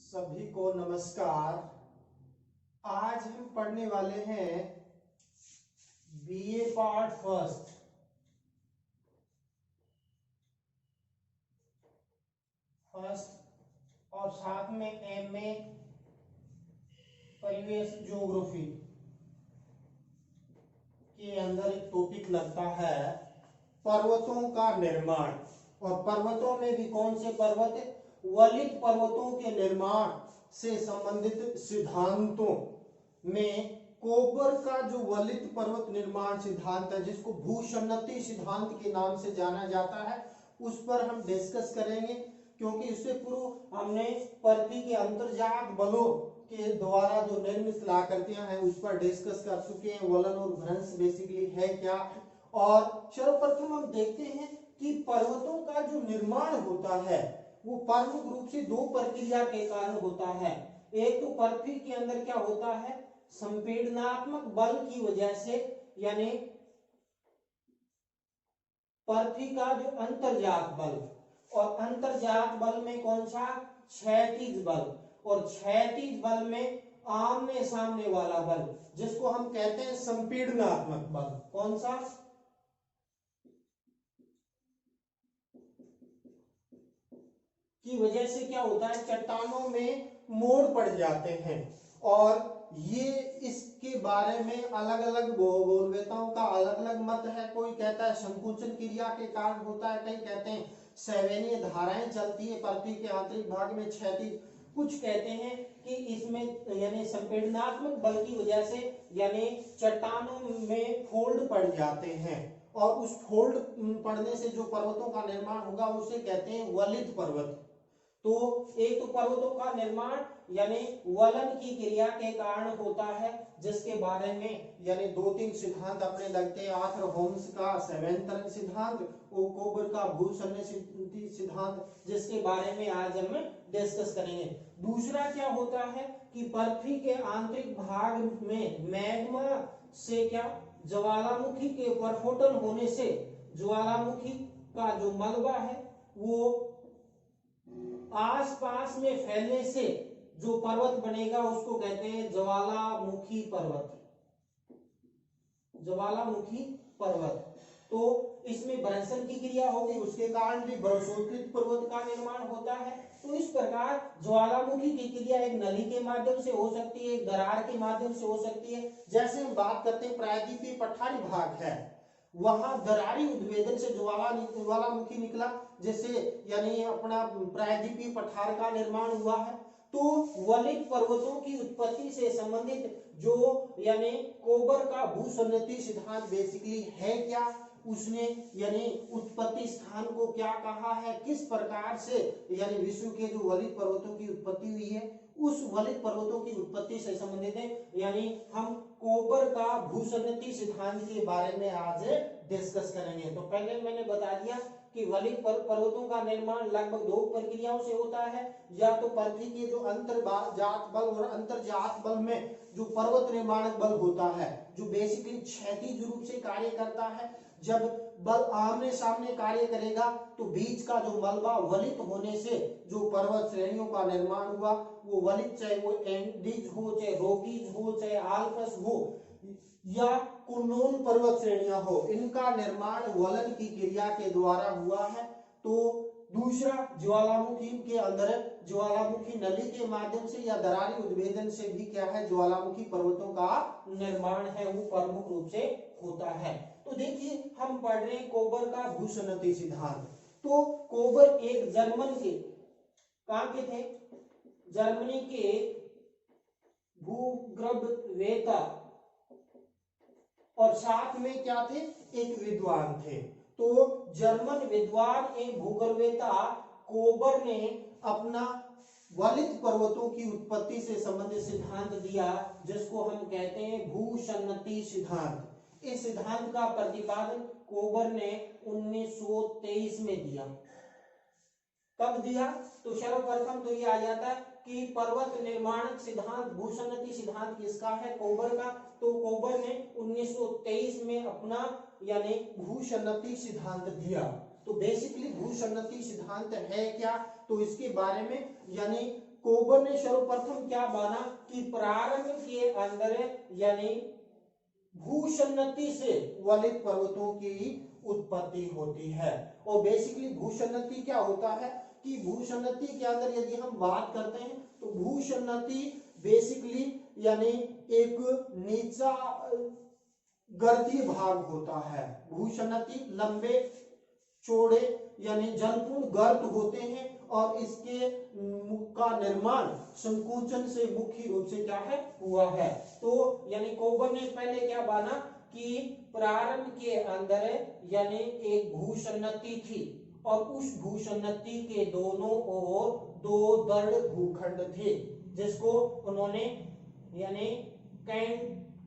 सभी को नमस्कार। आज हम पढ़ने वाले हैं बीए पार्ट फर्स्ट। और साथ में एमए परिवेश ज्योग्राफी के अंदर एक टॉपिक लगता है पर्वतों का निर्माण। और पर्वतों में भी कौन से पर्वत? वलित पर्वतों के निर्माण से संबंधित सिद्धांतों में कोबर का जो वलित पर्वत निर्माण सिद्धांत है, जिसको भूसन्नति सिद्धांत के नाम से जाना जाता है, उस पर हम डिस्कस करेंगे। क्योंकि इससे पूर्व हमने पृथ्वी के अंतर्जात बलों के द्वारा जो निर्मित कलाकृतियां हैं उस पर डिस्कस कर चुके हैं। वलन और भ्रंश बेसिकली है क्या। और सर्वप्रथम हम देखते हैं कि पर्वतों का जो निर्माण होता है वो प्रमुख रूप से दो प्रक्रिया के कारण होता है। एक तो पृथ्वी के अंदर क्या होता है, संपीड़नात्मक बल की वजह से, यानी पृथ्वी का जो अंतर्जात बल, और अंतर्जात बल में कौन सा? क्षैतिज बल। और क्षैतिज बल में आमने सामने वाला बल, जिसको हम कहते हैं संपीड़नात्मक बल। कौन सा? की वजह से क्या होता है, चट्टानों में मोड़ पड़ जाते हैं। और ये इसके बारे में अलग अलग भूगोलवेताओं का अलग अलग मत है। कोई कहता है संकुचन क्रिया के कारण होता है, कई कहते हैं सैवनीय धाराएं चलती है पृथ्वी के आंतरिक भाग में क्षैतिज, कुछ कहते हैं कि इसमें यानी संपीड़नात्मक बल की वजह से यानी चट्टानों में फोल्ड पड़ जाते हैं। और उस फोल्ड पड़ने से जो पर्वतों का निर्माण होगा उसे कहते हैं वलित पर्वत। तो एक तो पर्वतों का निर्माण यानी वलन की क्रिया के कारण होता है, जिसके बारे में यानी दो तीन सिद्धांत अपने लगते हैं। आर्थर होम्स का सेवन तरंग सिद्धांत और कोबर का भूसन्नति सिद्धांत, जिसके बारे में आज हम डिस्कस करेंगे। दूसरा क्या होता है कि पृथ्वी के आंतरिक भाग में मैग्मा से क्या ज्वालामुखी के प्रस्फोटन होने से ज्वालामुखी का जो मलबा है वो आसपास में फैलने से जो पर्वत बनेगा उसको कहते हैं ज्वालामुखी पर्वत। ज्वालामुखी पर्वत। तो इसमें भ्रंशन की क्रिया होगी, उसके कारण भी भ्रंशोत्कृत पर्वत का निर्माण होता है। तो इस प्रकार ज्वालामुखी की क्रिया एक नली के माध्यम से हो सकती है, एक दरार के माध्यम से हो सकती है। जैसे हम बात करते हैं प्रायद्वीपीय पठारी भाग है, वहां दरारी उद्वेदन से ज्वालामुखी निकला, जिससे यानी अपना प्रायद्वीपीय पठार का निर्माण हुआ है। तो वलित पर्वतों की उत्पत्ति से संबंधित जो यानी कोबर का भूसन्नति सिद्धांत बेसिकली है क्या, उसने यानी उत्पत्ति स्थान को क्या कहा है, किस प्रकार से यानी विश्व के जो वलित पर्वतों की उत्पत्ति हुई है, उस वलित पर्वतों की उत्पत्ति से संबंधित है। यानी हम कोबर का भूसन्नति सिद्धांत के बारे में आज डिस्कस करेंगे। तो पहले मैंने बता दिया कि वलित पर्वतों का निर्माण लगभग दो प्रक्रियाओं से होता है। या तो पृथ्वी के जो अंतर्जात बल और अंतर्जात बल में जो पर्वत निर्माणक बल होता है, जो बेसिकली क्षैतिज रूप से कार्य करता है। जब बल आमने सामने कार्य करेगा तो बीच का जो मलबा वलित होने से जो पर्वत श्रेणियों का निर्माण हुआ वो वलित, चाहे वो एंडीज हो, चाहे रॉकीज हो, चाहे आल्प्स हो या कुर्नोन पर्वत श्रेणियां हो, इनका निर्माण वलन की क्रिया के द्वारा हुआ है। तो दूसरा ज्वालामुखी के अंदर ज्वालामुखी नली के माध्यम से या दरारी उद्भेदन से भी क्या है, ज्वालामुखी पर्वतों का निर्माण है वो प्रमुख रूप से होता है। तो देखिए हम पढ़ रहे हैं कोबर का भूसन्नति सिद्धांत। तो कोबर एक जर्मन के, कहां के थे, जर्मनी के भूगर्भवेत्ता और साथ में क्या थे, एक विद्वान थे। तो जर्मन विद्वान एवं भूगर्भवेत्ता कोबर ने अपना वलित पर्वतों की उत्पत्ति से संबंधित सिद्धांत दिया, जिसको हम कहते हैं भूसन्नति सिद्धांत। इस सिद्धांत का प्रतिपादन कोबर ने 1923 में दिया। कब दिया? तो सर्वप्रथम तो ये आ जाता है कि पर्वत निर्माण सिद्धांत भूसन्नति सिद्धांत किसका है, कोबर का। तो कोबर ने 1923 में अपना यानी भूसन्नति सिद्धांत दिया। तो बेसिकली भूसन्नति सिद्धांत है क्या तो इसके बारे में यानी कोबर ने सर्वप्रथम क्या माना कि प्रारंभ के अंदर यानी भूसन्नति से वलित पर्वतों की उत्पत्ति होती है। और बेसिकली भूसन्नति क्या होता है कि भूसन्नति के अंदर यदि हम बात करते हैं तो भूसन्नति बेसिकली यानी एक नीचा गर्तीय भाग होता है। भूसन्नति लंबे चौड़े यानी जलपूर्ण गर्त होते हैं और इसके का निर्माण संकुचन से मुख्य रूप से क्या है हुआ है। तो यानी कोबर ने पहले क्या माना कि प्रारंभ के अंदर यानी एक भूसन्नति थी और उस भूसन्नति के दोनों ओर दो दृढ़ भूखंड थे जिसको उन्होंने यानी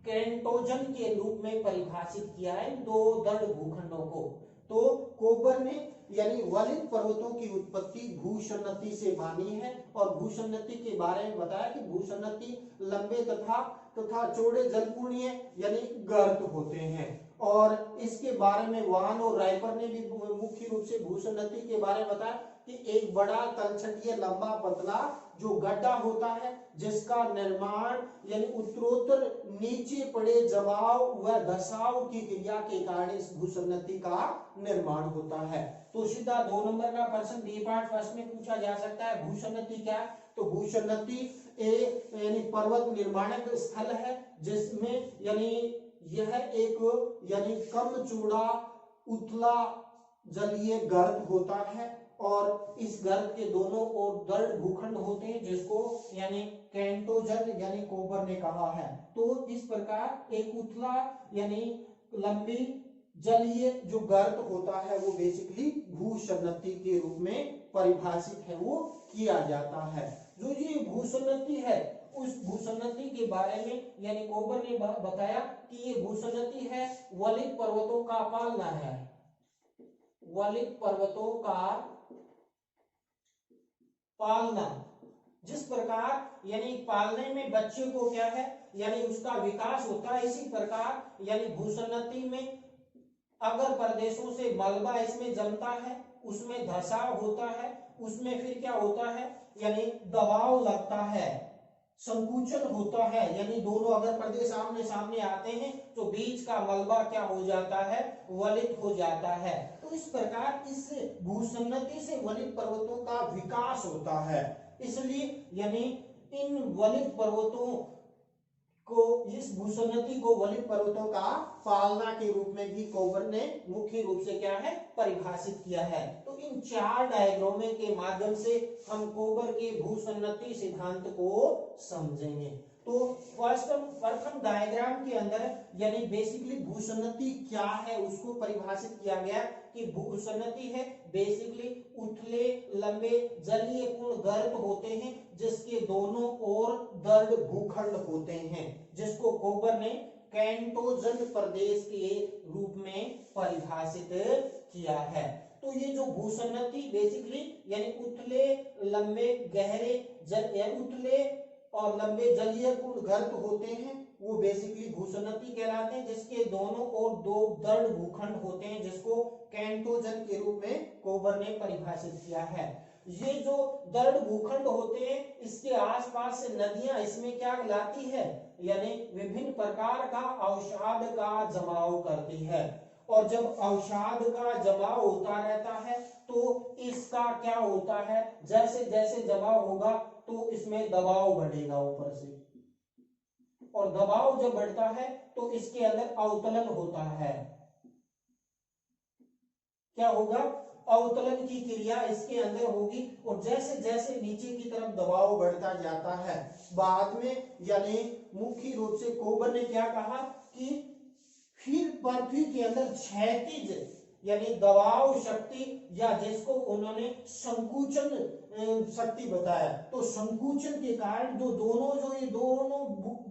कैंटोजन के रूप में परिभाषित किया है, दो दृढ़ भूखंडों को। तो कोबर ने यानी वलित पर्वतों की उत्पत्ति भूसन्नति से मानी है और भूसन्नति के बारे में बताया कि भूसन्नति लंबे तथा चौड़े जलपूर्णीय यानी गर्त होते हैं। और इसके बारे में वान और राइपर ने भी मुख्य रूप से भूसन्नति के बारे में बताया कि एक बड़ा तलछटिया लंबा पतला जो गड्ढा होता है जिसका निर्माण यानी उत्तरोत्तर नीचे पड़े जमाव व धसाव की क्रिया के कारण इस भूसन्नति का निर्माण होता है। तो सीधा 2 नंबर का प्रश्न बी पार्ट फर्स्ट में पूछा जा सकता है, भूसन्नति क्या है? तो भूसन्नति यानी पर्वत निर्माणक स्थल है जिसमें यानी यह एक यानी कम चौड़ा उतला जलीय गर्त होता है और इस गर्त के दोनों ओर दृढ़ भूखंड होते हैं जिसको यानी कैंटोजन यानी कोबर ने कहा है। तो इस प्रकार एक उतला यानी लंबी जलीय जो गर्त होता है वो बेसिकली भूसन्नति के रूप में परिभाषित है, वो किया जाता है। जो ये भूसन्नति है उस भूसन्नति के बारे में यानी कोबर ने बताया कि ये भूसन्नति है वलित पर्वतों का पालना है, वलित पर्वतों का पालना। जिस प्रकार यानी पालने में बच्चे को क्या है यानी उसका विकास होता है, इसी प्रकार यानी भूसन्नति में अगर प्रदेशों से मलबा इसमें जमता है उसमें धसाव होता है, उसमें फिर क्या होता है यानी दबाव लगता है, संकुचन होता है, यानी दोनों अगर प्रदेश आमने सामने आते हैं तो बीच का मलबा क्या हो जाता है वलित हो जाता है। तो इस प्रकार इस भूसन्नति से वलित पर्वतों का विकास होता है। इसलिए यानी इन वलित पर्वतों को इस भूसन्नति को वलित पर्वतों का पालना के रूप में भी कोबर ने मुख्य रूप से क्या है परिभाषित किया है। तो इन 4 डायग्रामों के माध्यम से हम कोबर के भूसन्नति सिद्धांत को समझेंगे। तो प्रथम डायग्राम के अंदर यानी बेसिकली भूसन्नति क्या है उसको परिभाषित किया गया कि भूसन्नति है बेसिकली उथले लंबे जलीय पूर्ण गर्त होते हैं जिसके दोनों ओर दृढ़ भूखंड होते हैं जिसको कोबर ने कैंटोजन प्रदेश के रूप में परिभाषित किया है। तो ये जो भूसन्नति बेसिकली यानी उथले लंबे गहरे उथले और लंबे जलीय पूर्ण गर्त होते हैं वो बेसिकली भूसन्नति कहलाते हैं जिसके दोनों ओर दो दृढ़ भूखंड होते हैं जिसको कैंटोजन के रूप में कोबर ने परिभाषित किया है। ये जो दृढ़ भूखंड होते हैं इसके आसपास से नदियां इसमें क्या लाती है यानी विभिन्न प्रकार का अवसाद का जमाव करती है और जब अवसाद का जमाव होता रहता है तो इसका क्या होता है जैसे जैसे जमाव होगा तो इसमें दबाव बढ़ेगा ऊपर से और दबाव जब बढ़ता है तो इसके अंदर अवतलन होता है। क्या होगा अवतलन की क्रिया इसके अंदर होगी और जैसे जैसे नीचे की तरफ दबाव बढ़ता जाता है बाद में यानी मुख्य रूप से कोबर ने क्या कहा कि फिर पृथ्वी के अंदर क्षैतिज यानी दबाव शक्ति या जिसको उन्होंने संकुचन शक्ति बताया तो संकुचन के कारण जो ये दोनों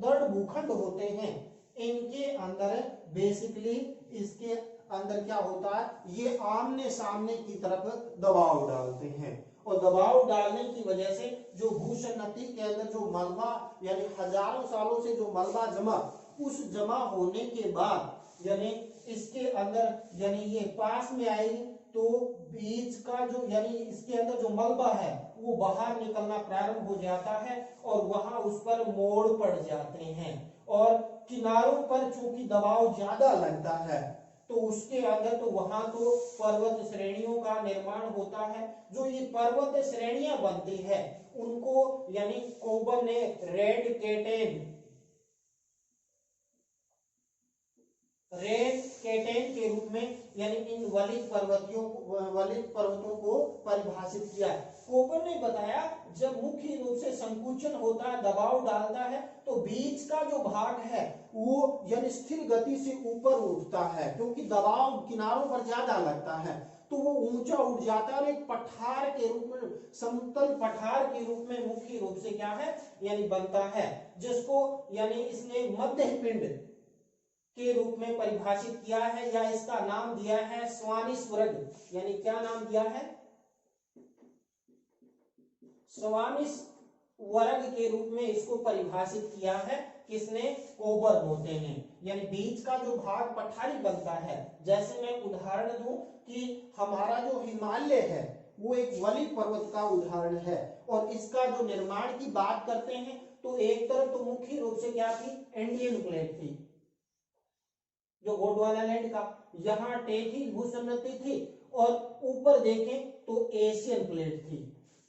दृढ़ भूखंड होते हैं इनके अंदर बेसिकली इसके अंदर क्या होता है ये आमने सामने की तरफ दबाव डालते हैं और दबाव डालने की वजह से जो भूसन्नति के अंदर जो मलबा यानी हजारों सालों से जो मलबा जमा उस जमा होने के बाद यानी इसके अंदर यानी ये पास में आएगी तो बीज का जो यानी इसके अंदर जो मलबा है वो बाहर निकलना प्रारंभ हो जाता है और वहां उस पर मोड़ पड़ जाते हैं और किनारों पर चूंकि दबाव ज्यादा लगता है तो उसके अंदर तो वहां तो पर्वत श्रेणियों का निर्माण होता है। जो ये पर्वत श्रेणियां बनती है उनको यानी कोबर ने रेड केटेन के रूप में यानी इन वलित पर्वतों को परिभाषित किया। कोबर ने बताया जब मुख्य रूप से संकुचन होता है, दबाव डालता है, तो बीच का जो भाग है वो यानी स्थिर गति से ऊपर उठता है क्योंकि दबाव किनारों पर ज्यादा लगता है तो वो ऊंचा उठ जाता है और एक पठार के रूप में, समतल पठार के रूप में मुख्य रूप से क्या है यानी बनता है, जिसको यानी इसने मध्य पिंड के रूप में परिभाषित किया है या इसका नाम दिया है स्वानिस्वर्ग। यानी क्या नाम दिया है? स्वानिस्वर्ग के रूप में इसको परिभाषित किया है। किसने? कोबर होते हैं। यानी बीच का जो भाग पठारी बनता है, जैसे मैं उदाहरण दूं कि हमारा जो हिमालय है वो एक वलित पर्वत का उदाहरण है और इसका जो निर्माण की बात करते हैं तो एक तरफ तो मुख्य रूप से क्या थी? इंडियन प्लेट थी जो गोंडवाना लैंड का, यहाँ टेथी भूसन्नति थी और ऊपर देखें तो एशियन प्लेट थी।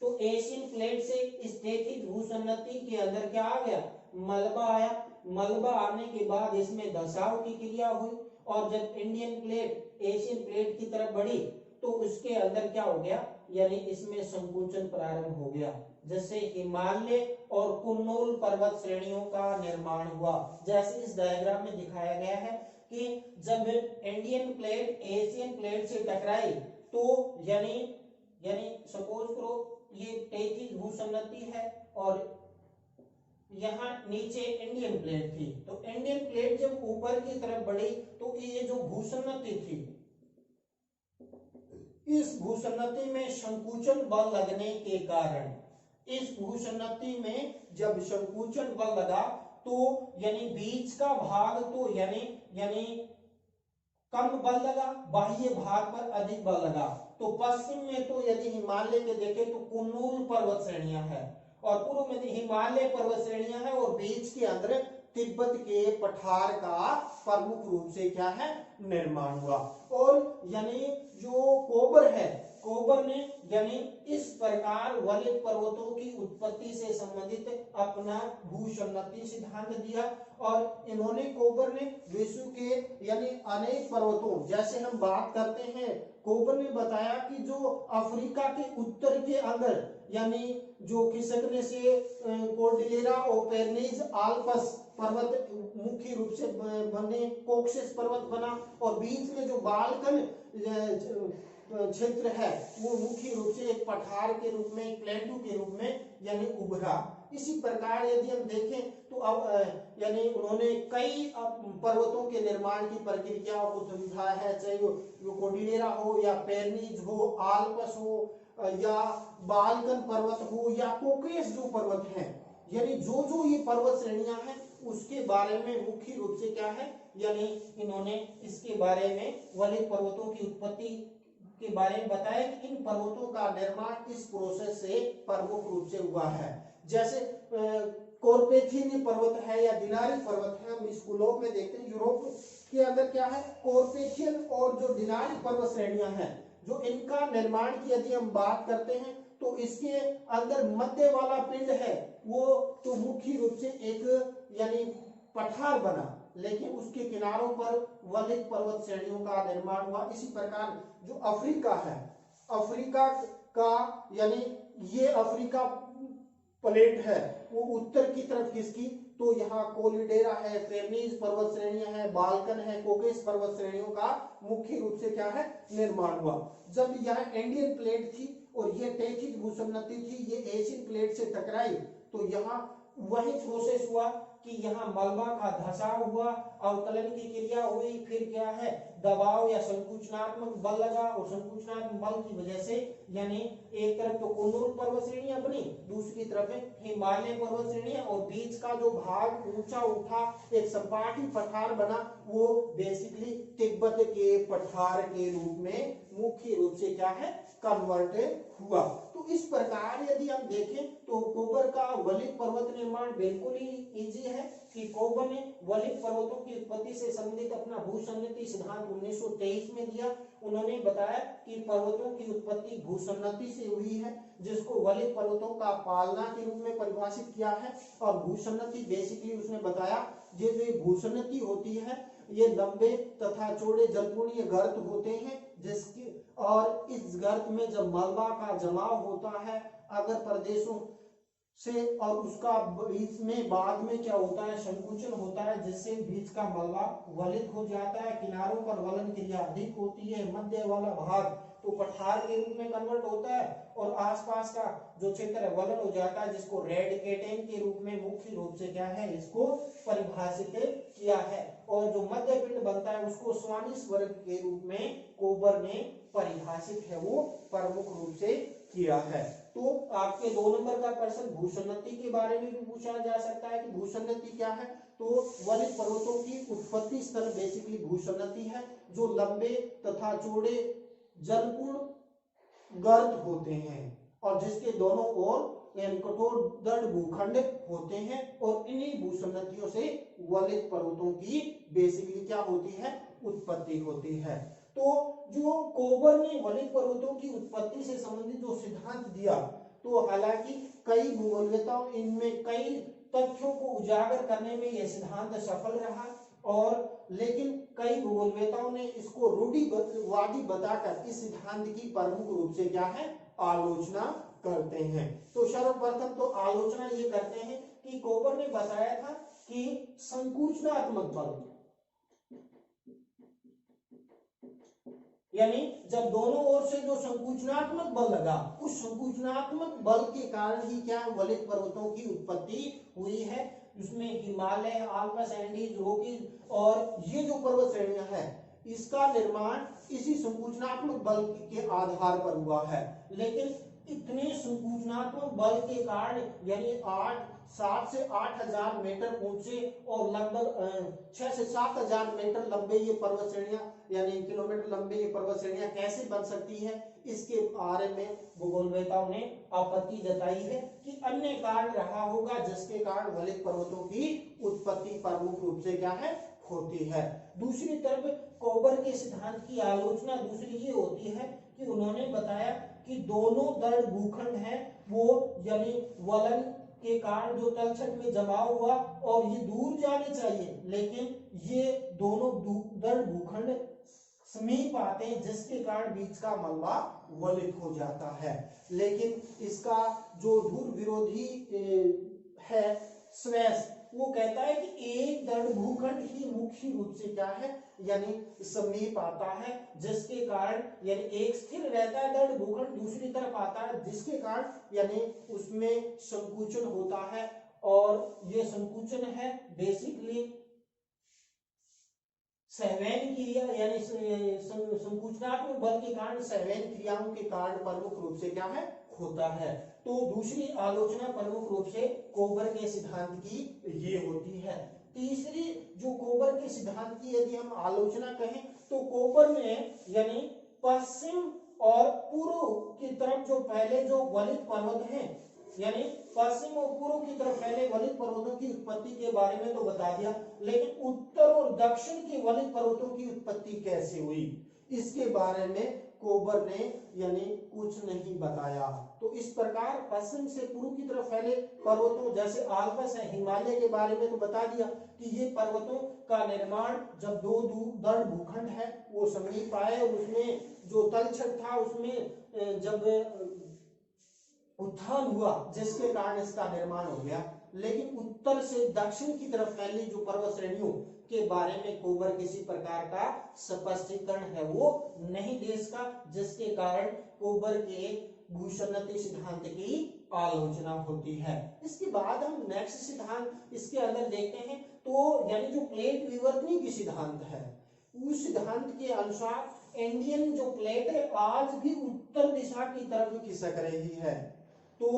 तो एशियन प्लेट से इस टेथी भूसन्नति के अंदर क्या आ गया? मलबा आया। मलबा आने के बाद इसमें धसाव की क्रिया हुई और जब इंडियन प्लेट एशियन प्लेट की तरफ बढ़ी तो उसके अंदर क्या हो गया? यानी इसमें संकुचन प्रारंभ हो गया, जैसे हिमालय और कुन्नुल पर्वत श्रेणियों का निर्माण हुआ। जैसे इस डायग्राम में दिखाया गया है कि जब इंडियन प्लेट एशियन प्लेट से टकराई तो यानी सपोज करो ये टेथी भूसन्नति है और यहाँ नीचे इंडियन प्लेट थी, तो इंडियन प्लेट जब ऊपर की तरफ बढ़ी तो ये जो भूसन्नति थी, इस भूसन्नति में संकुचन बल लगने के कारण, इस भूसन्नति में जब संकुचन बल लगा तो यानी बीच का भाग तो यानी कम बल लगा, बाह्य भाग पर अधिक बल लगा। तो पश्चिम में तो यदि हिमालय के देखें तो कुन्नुल पर्वत श्रेणियां है और पूर्व में हिमालय पर्वत श्रेणियां है और बीच के अंदर तिब्बत के पठार का प्रमुख रूप से क्या है? निर्माण हुआ। और यानी जो कोबर है, कोबर ने यानी इस प्रकार वलित पर्वतों की उत्पत्ति से संबंधित अपना भूसन्नति सिद्धांत दिया और इन्होंने कोबर ने विश्व के यानी अनेक पर्वतों, जैसे हम बात करते हैं, कोबर ने बताया कि जो अफ्रीका के उत्तर के अंदर यानी जो खिसकने से कोर्डिलेरा और पेर्नीज आल्प्स पर्वत मुख्य रूप से बने, कोक्सेस पर्वत बना और बीच में जो बाल्कन क्षेत्र है वो मुख्य रूप से एक पठार के रूप में, एक प्लेटू के रूप में यानी उभरा। इसी प्रकार यदि हम देखें तो अब यानी उन्होंने कई पर्वतों के निर्माण की प्रक्रियाओं को समझाया है, चाहे वो कोर्डिलेरा हो या पेर्नीज हो, आल्प्स हो या बाल्कन पर्वत हो या कोकेस जो पर्वत हैं, यानी जो जो ये पर्वत श्रेणियां हैं उसके बारे में मुख्य रूप से क्या है यानी इन्होंने इसके बारे में वलित पर्वतों की उत्पत्ति के बारे में बताया कि इन पर्वतों का निर्माण इस प्रोसेस से प्रमुख रूप से हुआ है। जैसे कोर्पेथियन पर्वत है या दिनारी पर्वत है, हम स्कूलों में देखते हैं यूरोप के अंदर क्या है, कोर्पेथियन और जो दिनारी पर्वत श्रेणियां हैं, जो इनका निर्माण की यदि हम बात करते हैं तो इसके अंदर मध्य वाला पिंड है वो तो मुख्य रूप से एक यानी पठार बना, लेकिन उसके किनारों पर वलित पर्वत श्रेणियों का निर्माण हुआ। इसी प्रकार जो अफ्रीका है, अफ्रीका का यानी ये अफ्रीका प्लेट है वो उत्तर की तरफ खिसकी तो यहाँ कोलिडेरा है, पेर्नीज पर्वत श्रेणियां है, बाल्कन है, कोकेस पर्वत श्रेणियों का मुख्य रूप से क्या है निर्माण हुआ। जब यहाँ इंडियन प्लेट थी और ये टेथिस भूसन्नति थी, ये एशियन प्लेट से टकराई तो यहाँ वही प्रोसेस हुआ कि यहाँ मलबा का धसाव हुआ, अवकलन की क्रिया हुई, फिर क्या है दबाव या संकुचनात्मक बल लगा, और संकुचनात्मक बल की वजह से यानी एक तरफ तो कुनलुन पर्वत श्रेणियां बनी, दूसरी तरफ हिमालय पर्वत श्रेणियां, और बीच का जो भाग ऊंचा उठा एक सपाटी पठार बना, वो बेसिकली तिब्बत के पठार के रूप में मुख्य रूप से क्या है कन्वर्टेड हुआ। तो इस प्रकार यदि हम देखें तो कोबर का वलित पर्वत निर्माण बिल्कुल ही इजी है कि कोबर ने वलित पर्वतों की उत्पत्ति से संबंधित अपना भूसंगति सिद्धांत 1923 में दिया। उन्होंने बताया कि पर्वतों की उत्पत्ति भूसंगति से हुई है, जिसको वलित पर्वतों का पालना के रूप में परिभाषित किया है। और भूसंगति बेसिकली उसने बताया ये जो भूसंगति होती है ये लंबे तथा चौड़े जलपूर्णीय गर्त होते हैं, जिसके और इस गर्त में जब मलबा का जमाव होता है अगर प्रदेशों से, और उसका बीच में बाद में क्या होता है संकुचन होता है, जिससे बीच का मलबा वलित हो जाता है, किनारों पर वलन क्रिया अधिक होती है, मध्य वाला भाग तो पठार के रूप में कन्वर्ट होता है, और आसपास का जो क्षेत्र है वलन हो जाता है, जिसको रेड केटेन के रूप में मुख्य रूप से क्या है इसको परिभाषित किया है। और जो मध्य पिंड बनता है उसको स्वानिस वर्ग के रूप में कोबर ने परिभाषित है वो प्रमुख रूप से किया है। तो आपके 2 नंबर का प्रश्न भूसंगति के बारे में भी पूछा जा सकता है कि भूसंगति क्या है। तो वलित पर्वतों की उत्पत्ति स्थल बेसिकली भूसंगति है, जो लंबे तथा चौड़े जलपूर्ण गर्त होते हैं और जिसके दोनों ओर कठोर दृढ़ भूखंड होते हैं, और इन्हीं भूसंगतियों से वलित पर्वतों की बेसिकली क्या होती है उत्पत्ति होती है। तो जो कोबर ने वलित पर्वतों की उत्पत्ति से संबंधित जो सिद्धांत दिया, तो हालांकि कई भूगोलवेताओं इनमें कई तथ्यों को उजागर करने में यह सिद्धांत सफल रहा, और लेकिन कई भूगोलवेताओं ने इसको रूढ़िवादी बताकर इस सिद्धांत की प्रमुख रूप से क्या है आलोचना करते हैं। तो सर्वप्रथम तो आलोचना ये करते हैं कि कोबर ने बताया था कि संकुचनात्मक बल, यानी जब दोनों ओर से जो संकुचनात्मक बल लगा, उस संकुचनात्मक बल के कारण ही क्या वलित पर्वतों की उत्पत्ति हुई है। उसमें हिमालय, आल्प्स, एंडीज, रॉकीज और ये जो पर्वत श्रेणियां हैं इसका निर्माण इसी संकुचनात्मक बल के आधार पर हुआ है। लेकिन इतने संकुचनात्मक बल के कारण यानी 7 से 8,000 मीटर ऊंचे और लगभग 6 से 7,000 मीटर लंबे ये पर्वत श्रेणियां यानी किलोमीटर लंबे ये पर्वत श्रेणियां कैसे बन सकती है, इसके बारे में भूगोलवेताओं ने आपत्ति जताई है कि अन्य कारण रहा होगा जिसके कारण वलित पर्वतों की उत्पत्ति प्रमुख रूप से क्या है होती है। दूसरी तरफ कोबर के सिद्धांत की आलोचना दूसरी ये होती है कि उन्होंने बताया कि दोनों दृढ़ भूखंड हैं वो यानी वलन के कारण जो तलछट में जमाव हुआ और ये दूर जाने चाहिए, लेकिन ये दोनों दृढ़ भूखंड समीप आते हैं जिसके कारण बीच का मलबा वलित हो जाता है। लेकिन इसका जो ध्रुव विरोधी है स्वेस, वो कहता है कि एक दृढ़ भूखंड ही मुख्य रूप से क्या है यानी समीप आता है, जिसके कारण यानी एक स्थिर रहता है दृढ़ भूखंड, दूसरी तरफ आता है जिसके कारण यानी उसमें संकुचन होता है, और ये संकुचन है बेसिकली सहवैन क्रिया यानी संकुचनात्मक बल के कारण सहवैन क्रियाओं के कारण प्रमुख रूप से क्या है होता है। तो दूसरी आलोचना प्रमुख रूप से कोबर के सिद्धांत की ये होती है। तीसरी जो कोबर के सिद्धांत की यदि हम आलोचना कहें तो कोबर ने यानी पश्चिम और पूर्व की तरफ जो पहले जो वलित पर्वत हैं यानी पश्चिम और पूर्व की तरफ पहले वलित पर्वतों की उत्पत्ति के बारे में तो बता दिया, लेकिन उत्तर और दक्षिण के वलित पर्वतों की उत्पत्ति कैसे हुई इसके बारे में कोबर ने यानी कुछ नहीं बताया। तो इस प्रकार पश्चिम से पूर्व की तरफ फैले पर्वतों जैसे आल्प्स है, हिमालय के बारे में तो बता दिया कि ये पर्वतों का निर्माण जब दो दृढ़ भूखंड है वो समीप आए और उसमें जो तलछट था उसमें जब उत्थान हुआ जिसके कारण इसका निर्माण हो गया। लेकिन उत्तर से दक्षिण की तरफ फैली जो पर्वत श्रेणियों के बारे में कोबर किसी प्रकार का स्पष्टीकरण है वो नहीं दे सका, जिसके कारण कोबर के भूसंगति सिद्धांत की आलोचना होती है। इसके बाद हम नेक्स्ट सिद्धांत इसके अंदर देखते हैं, तो यानी जो प्लेट विवर्तनी की सिद्धांत है, उस सिद्धांत के अनुसार इंडियन जो प्लेट है आज भी उत्तर दिशा की तरफ खिसक रही है। तो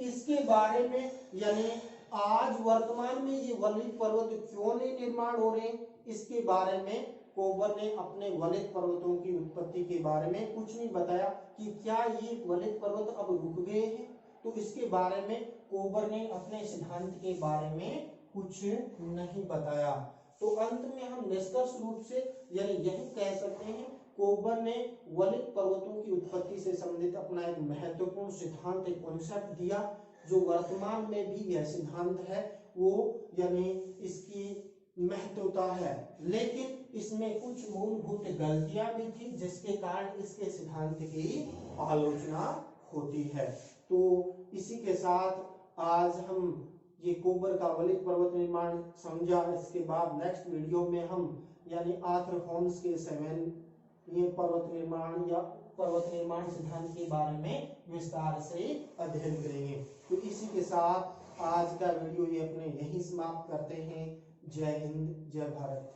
इसके बारे में यानी आज वर्तमान में ये वलित पर्वत क्यों नहीं निर्माण हो रहे, इसके बारे में कोबर ने अपने वलित पर्वतों की उत्पत्ति के बारे में कुछ नहीं बताया कि क्या ये वलित पर्वत अब रुक गए हैं। तो इसके बारे में कोबर ने अपने सिद्धांत के बारे में कुछ नहीं बताया। तो अंत में हम निष्कर्ष रूप से यानी यही कह सकते हैं, कोबर ने वलित पर्वतों की उत्पत्ति से संबंधित अपना एक महत्वपूर्ण सिद्धांत, एक कॉन्सेप्ट दिया, जो वर्तमान में भी यह सिद्धांत है वो यानी इसकी महत्वता है, लेकिन इसमें कुछ मूलभूत गलतियां भी थी जिसके कारण इसके सिद्धांत की आलोचना होती है। तो इसी के साथ आज हम ये कोबर का वलित पर्वत निर्माण समझा। इसके बाद नेक्स्ट वीडियो में हम यानी आर्थर होम्स के 7 ये पर्वत निर्माण या पर्वत निर्माण सिद्धांत के बारे में विस्तार से अध्ययन करेंगे। तो इसी के साथ आज का वीडियो ये अपने यही समाप्त करते हैं। जय हिंद, जय भारत।